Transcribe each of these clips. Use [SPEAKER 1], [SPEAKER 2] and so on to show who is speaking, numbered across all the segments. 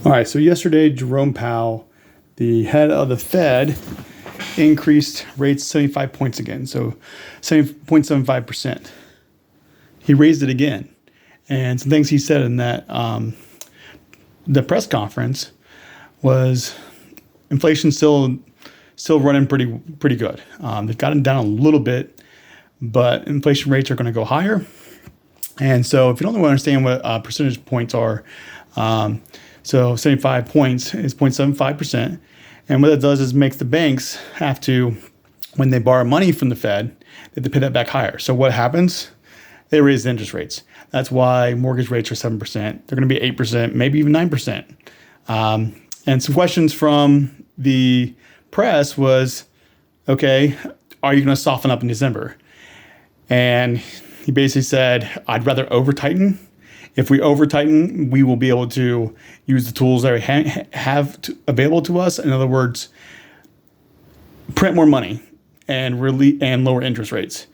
[SPEAKER 1] All right, so yesterday, Jerome Powell, the head of the Fed, increased rates 75 points again, so 7.75%. He raised it again. And some things he said in that the press conference was inflation still running pretty good. They've gotten down a little bit, but inflation rates are going to go higher. And so if you don't understand what percentage points are, so 75 points is 0.75%. And what that does is makes the banks have to, when they borrow money from the Fed, they have to pay that back higher. So what happens? They raise the interest rates. That's why mortgage rates are 7%. They're going to be 8%, maybe even 9%. And some questions from the press was, okay, are you going to soften up in December? And he basically said, I'd rather over-tighten. If we over-tighten, we will be able to use the tools that we have available to us. In other words, print more money and lower interest rates.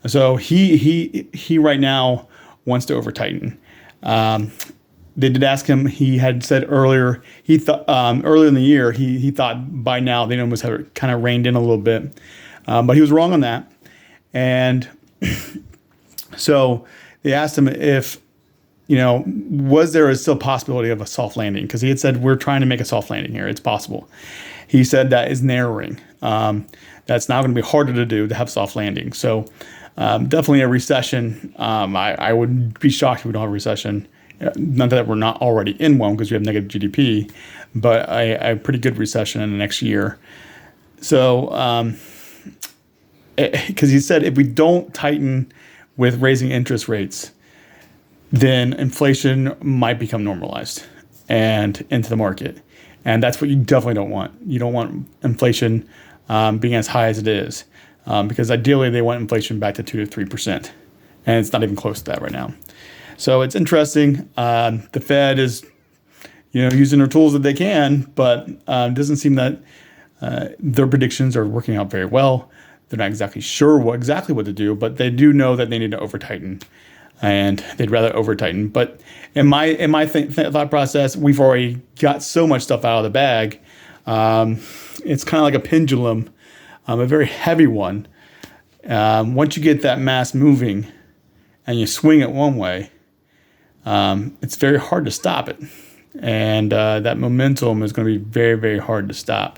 [SPEAKER 1] So he right now wants to over-tighten. They did ask him. He had said earlier. He thought earlier in the year he thought by now they almost have kind of reined in a little bit, but he was wrong on that. And so they asked him if, was there still a possibility of a soft landing? Because he had said, we're trying to make a soft landing here. It's possible. He said that is narrowing. That's now going to be harder to do to have soft landing. So definitely a recession. I would be shocked if we don't have a recession. Not that we're not already in one because we have negative GDP, but a pretty good recession in the next year. So because he said if we don't tighten with raising interest rates, then inflation might become normalized and into the market. And that's what you definitely don't want. You don't want inflation being as high as it is because ideally they want inflation back to 2 to 3%. And it's not even close to that right now. So it's interesting. The Fed is, using their tools that they can, but it doesn't seem that their predictions are working out very well. They're not exactly sure exactly what to do, but they do know that they need to over-tighten. And they'd rather over-tighten. But in my thought process, we've already got so much stuff out of the bag. It's kind of like a pendulum, a very heavy one. Once you get that mass moving and you swing it one way, it's very hard to stop it. And that momentum is going to be very, very hard to stop.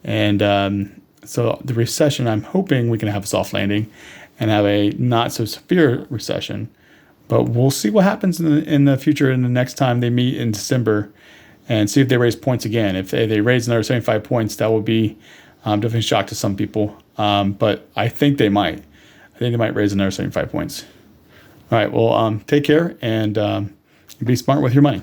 [SPEAKER 1] And so the recession, I'm hoping we can have a soft landing and have a not so severe recession. But we'll see what happens in the future in the next time they meet in December and see if they raise points again. If they raise another 75 points, that would be definitely a shock to some people. But I think they might. I think they might raise another 75 points. All right, well, take care and be smart with your money.